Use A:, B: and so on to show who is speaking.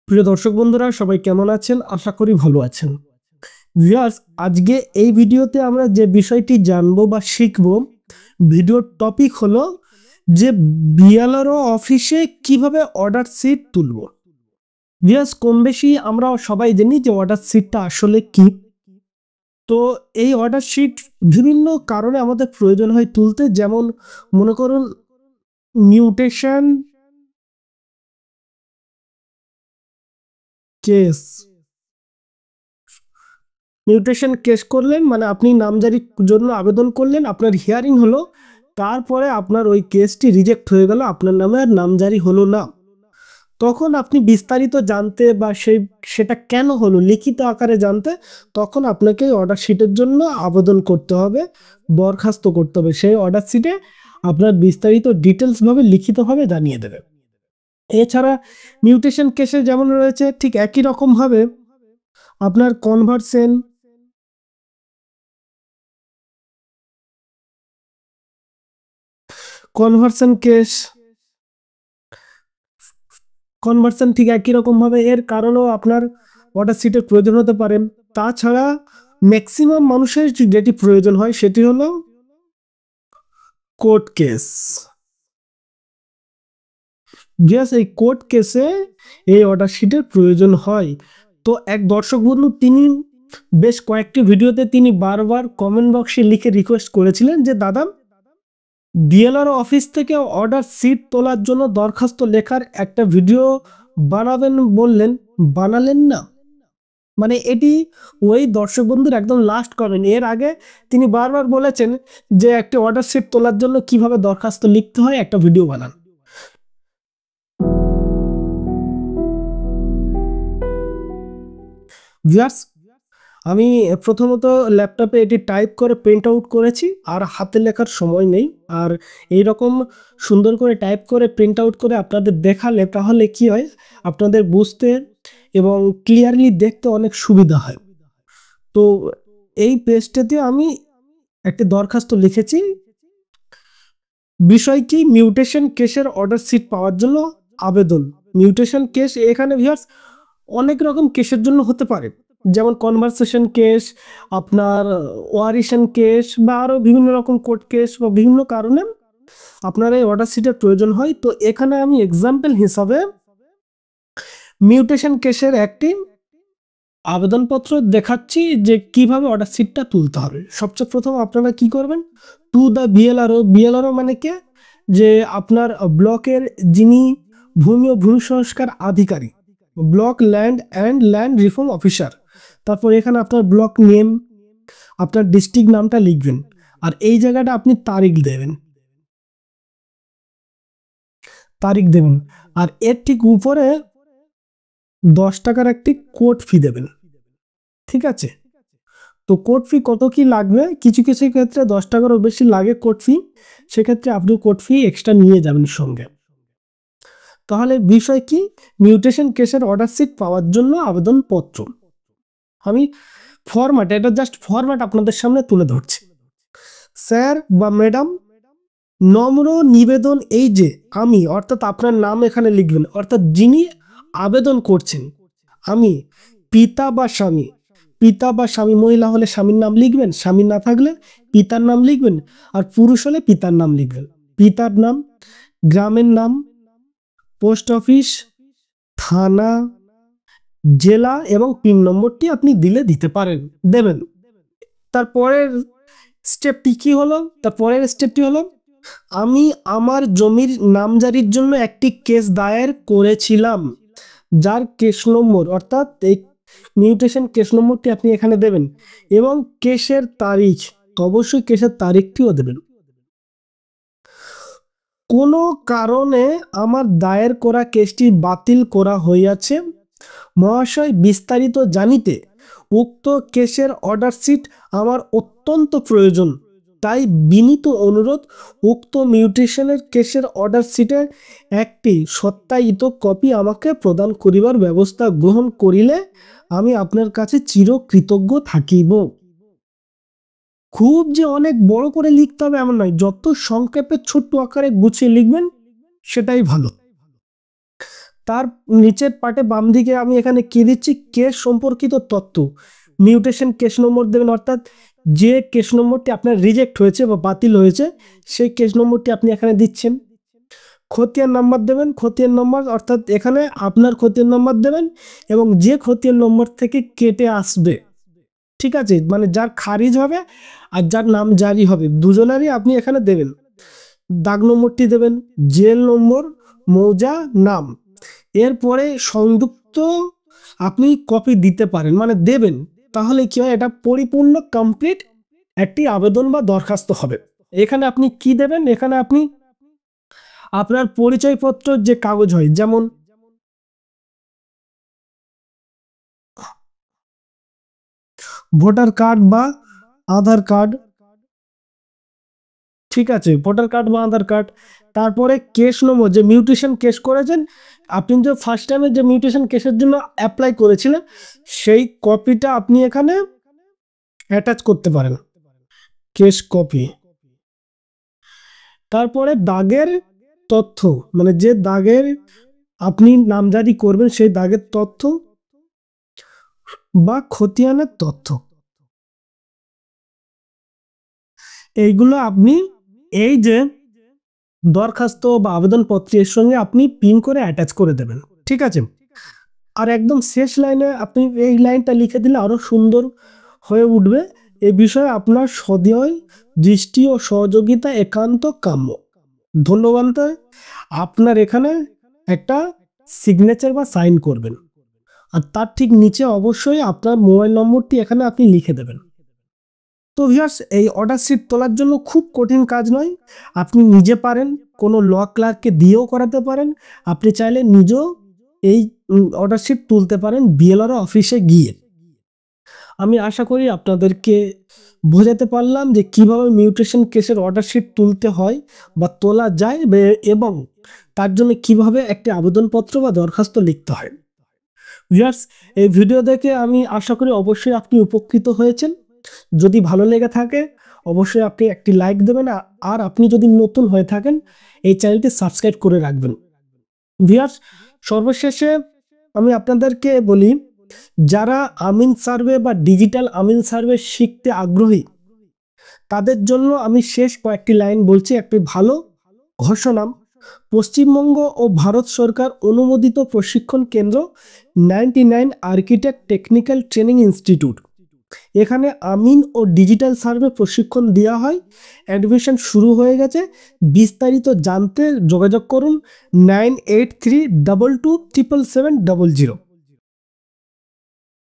A: প্রিয় দর্শক বন্ধুরা, সবাই কেমন আছেন? আশা করি ভালো আছেন। ভিউয়ার্স, আজকে এই ভিডিওতে আমরা যে বিষয়টি জানবো বা শিখবো, ভিডিওর টপিক হলো যে বিএলআরও অফিসে কিভাবে অর্ডার শিট তুলবো। ভিউয়ার্স, কম বেশি আমরা সবাই জানি যে অর্ডার শিটটা আসলে কি। তো এই অর্ডার শিট বিভিন্ন কারণে আমাদের প্রয়োজন হয় তুলতে, যেমন মনে করুন মিউটেশন কেস। মিউটেশন কেস করলেন মানে আপনি নামজারির জন্য আবেদন করলেন, আপনার হিয়ারিং হলো, তারপরে আপনার ওই কেসটি রিজেক্ট হয়ে গেল, আপনার নামে আর নামজারি হলো না। তখন আপনি বিস্তারিত জানতে বা সেটা কেন হলো লিখিত আকারে জানতে, তখন আপনাকে অর্ডার শিটের জন্য আবেদন করতে হবে, বরখাস্ত করতে হবে। সেই অর্ডার শিটে আপনার বিস্তারিত ডিটেলসভাবে লিখিতভাবে জানিয়ে দেবে। এছাড়া মিউটেশন কেসে যেমন রয়েছে, ঠিক একই রকমভাবে আপনার কনভার্সন কেস, কনভার্সন ঠিক একই রকম ভাবে এর কারণেও আপনার অর্ডার শিটের প্রয়োজন হতে পারে। তাছাড়া ম্যাক্সিমাম মানুষের যেটি প্রয়োজন হয় সেটি হলো কোর্ট কেস। জাস্ট এই কোর্ট কেসে এই অর্ডার শিটের প্রয়োজন হয়। তো এক দর্শক বন্ধু, তিনি বেশ কয়েকটি ভিডিওতে তিনি বারবার কমেন্ট বক্সে লিখে রিকোয়েস্ট করেছিলেন যে দাদা, বিএলআরও অফিস থেকে অর্ডার শিট তোলার জন্য দরখাস্ত লেখার একটা ভিডিও বানাবেন বললেন, বানালেন না। মানে এটি ওই দর্শক বন্ধুর একদম লাস্ট কমেন্ট। এর আগে তিনি বারবার বলেছেন যে একটি অর্ডার শিট তোলার জন্য কিভাবে দরখাস্ত লিখতে হয় একটা ভিডিও বানান। ভিউয়ার্স, আমি প্রথমত ল্যাপটপে এটি টাইপ করে প্রিন্ট আউট করেছি, আর হাতে লেখার সময় নেই। আর এই রকম সুন্দর করে টাইপ করে প্রিন্ট আউট করে আপনাদের দেখালে তাহলে কি হয়, আপনাদের বুঝতে এবং ক্লিয়ারলি দেখতে অনেক সুবিধা হয়। তো এই পেজটাতে আমি একটি দরখাস্ত লিখেছি। বিষয় কি, মিউটেশন কেসের অর্ডার শিট পাওয়ার জন্য আবেদন। মিউটেশন কেস এখানে ভিউয়ার্স অনেক রকম কেসের জন্য হতে পারে, যেমন কনভারসেশন কেস, আপনার ওয়ারিশন কেস, বা আরও বিভিন্ন রকম কোর্ট কেস, বা বিভিন্ন কারণে আপনার এই অর্ডার শিটের প্রয়োজন হয়। তো এখানে আমি এক্সাম্পল হিসাবে মিউটেশন কেসের একটি আবেদনপত্র দেখাচ্ছি যে কিভাবে অর্ডার শিটটা তুলতে হবে। সবচেয়ে প্রথম আপনারা কি করবেন, টু দ্য বিএলআরও। বিএলআরও মানে কে, যে আপনার ব্লকের যিনি ভূমি ও ভূমি সংস্কার আধিকারিক, ব্লক ল্যান্ড রিফর্ম অফিসার। তারপর এখানে আপনার ব্লক নেম, আপনার ডিস্ট্রিক্ট নামটা লিখবেন, আর এই জায়গাটা আপনি তারিখ দেবেন। আর এর ঠিক উপরে 10 টাকার একটি কোর্ট ফি দেবেন। ঠিক আছে? তো কোর্ট ফি কত কি লাগবে, কিছু কিছু ক্ষেত্রে 10 টাকারও বেশি লাগে কোর্ট ফি, সেক্ষেত্রে আপনি কোর্ট ফি এক্সট্রা নিয়ে যাবেন সঙ্গে। তাহলে বিষয় কি, মিউটেশন কেসের অর্ডার শিট পাওয়ার জন্য আবেদনপত্র। আমি এটা জাস্ট ফরম্যাট আপনাদের সামনে তুলে ধরছি। স্যার বা ম্যাডাম, নম্র নিবেদন এই যে আমি, অর্থাৎ আপনার নাম এখানে লিখবেন, অর্থাৎ যিনি আবেদন করছেন, আমি পিতা বা স্বামী, মহিলা হলে স্বামীর নাম লিখবেন, স্বামী না থাকলে পিতার নাম লিখবেন, আর পুরুষ হলে পিতার নাম লিখবেন। পিতার নাম, গ্রামের নাম, পোস্ট অফিস, থানা, জেলা এবং পিন নম্বরটি আপনি দিতে পারেন, দেবেন। তারপরের স্টেপটি হলো, আমি আমার জমির নামজারির জন্য একটি কেস দায়ের করেছিলাম, যার কেস নম্বর, অর্থাৎ এই মিউটেশন কেস নম্বরটি আপনি এখানে দেবেন, এবং কেসের তারিখ, অবশ্যই কেসের তারিখটিও দেবেন। কোনো কারণে আমার দায়ের করা কেসটি বাতিল করা হইয়াছে, মহাশয় বিস্তারিত জানিতে উক্ত কেসের অর্ডার শিট আমার অত্যন্ত প্রয়োজন, তাই বিনীত অনুরোধ উক্ত মিউটেশনের কেসের অর্ডার শিটের একটি সত্যায়িত কপি আমাকে প্রদান করিবার ব্যবস্থা গ্রহণ করিলে আমি আপনার কাছে চিরকৃতজ্ঞ থাকিব। খুব যে অনেক বড় করে লিখতে হবে এমন নয়, যত সংক্ষেপে ছোট্ট আকারে গুছিয়ে লিখবেন সেটাই ভালো। তার নিচের পাটে বাম দিকে আমি এখানে কি দিচ্ছি, কেস সম্পর্কিত তথ্য, মিউটেশন কেস নম্বর দেবেন, অর্থাৎ যে কেস নম্বরটি আপনার রিজেক্ট হয়েছে বা বাতিল হয়েছে সেই কেস নম্বরটি আপনি এখানে দিচ্ছেন। খতিয়ান নাম্বার দেবেন, খতিয়ান নম্বর অর্থাৎ এখানে আপনার খতিয়ান নম্বর দেবেন এবং যে খতিয়ান নম্বর থেকে কেটে আসবে, ঠিক আছে, মানে যার খারিজ হবে আর যার নাম জারি হবে দুজনেরই আপনি এখানে দেবেন। দাগ নম্বরটি দেবেন, জেল নম্বর, মৌজা, নাম। এরপরে সংযুক্ত আপনি কপি দিতে পারেন, মানে দেবেন, তাহলে কি হয়, এটা পরিপূর্ণ কমপ্লিট একটি আবেদন বা দরখাস্ত হবে। এখানে আপনি কি দেবেন, এখানে আপনি আপনার পরিচয়পত্র যে কাগজ হয়, যেমন ভোটার কার্ড বা আধার কার্ড, ঠিক আছে, ভোটার কার্ড বা আধার কার্ড। তারপরে কেস নম্বর, যে মিউটেশন কেস করেছেন আপনি, যে ফার্স্ট টাইমে যে মিউটেশন কেসের জন্য অ্যাপ্লাই করেছিলেন সেই কপিটা আপনি এখানে অ্যাটাচ করতে পারেন, কেস কপি। তারপরে দাগের তথ্য, মানে যে দাগের আপনি নামজারি করবেন সেই দাগের তথ্য বা খতিয়ানের তথ্য, এইগুলো আপনি এই যে দরখাস্ত বা আবেদনপত্রের সঙ্গে আপনি পিন করে অ্যাটাচ করে দেবেন, ঠিক আছে। আর একদম শেষ লাইনে আপনি এই লাইনটা লিখে দিলে আরো সুন্দর হয়ে উঠবে, এ বিষয়ে আপনার সদয় দৃষ্টি ও সহযোগিতা একান্ত কাম্য। ধন্যবাদ। আপনার এখানে একটা সিগনেচার বা সাইন করবেন, আর তার ঠিক নিচে অবশ্যই আপনার মোবাইল নম্বরটি এখানে আপনি লিখে দেবেন। তো ভিউয়ার্স, এই অর্ডার শিট তোলার জন্য খুব কঠিন কাজ নয়, আপনি নিজে পারেন, কোনো ল ক্লার্ককে দিয়েও করাতে পারেন, আপনি চাইলে নিজেও এই অর্ডার শিট তুলতে পারেন বিএলআর অফিসে গিয়ে। আমি আশা করি আপনাদেরকে বোঝাতে পারলাম যে কিভাবে মিউটেশন কেসের অর্ডার শিট তুলতে হয় বা তোলা যায়, এবং তার জন্য কিভাবে একটি আবেদনপত্র বা দরখাস্ত লিখতে হয়। ভিউয়ার্স, এই ভিডিও দেখে আমি আশা করি অবশ্যই আপনি উপকৃত হয়েছেন। যদি ভালো লেগে থাকে অবশ্যই আপনি একটি লাইক দেবেন, আর আপনি যদি নতুন হয়ে থাকেন এই চ্যানেলটি সাবস্ক্রাইব করে রাখবেন। ভিউয়ার্স, সর্বশেষে আমি আপনাদেরকে বলি, যারা আমিন সার্ভে বা ডিজিটাল আমিন সার্ভে শিখতে আগ্রহী তাদের জন্য আমি শেষ কয়েকটি লাইন বলছি, একটি ভালো ঘোষণা। পশ্চিমবঙ্গ ও ভারত সরকার অনুমোদিত প্রশিক্ষণ কেন্দ্র 99 আর্কিটেক্ট টেকনিক্যাল ট্রেনিং ইনস্টিটিউট, এখানে আমিন ও ডিজিটাল সার্ভে প্রশিক্ষণ দেওয়া হয়। অ্যাডমিশন শুরু হয়ে গেছে, বিস্তারিত জানতে যোগাযোগ করুন 9832277700।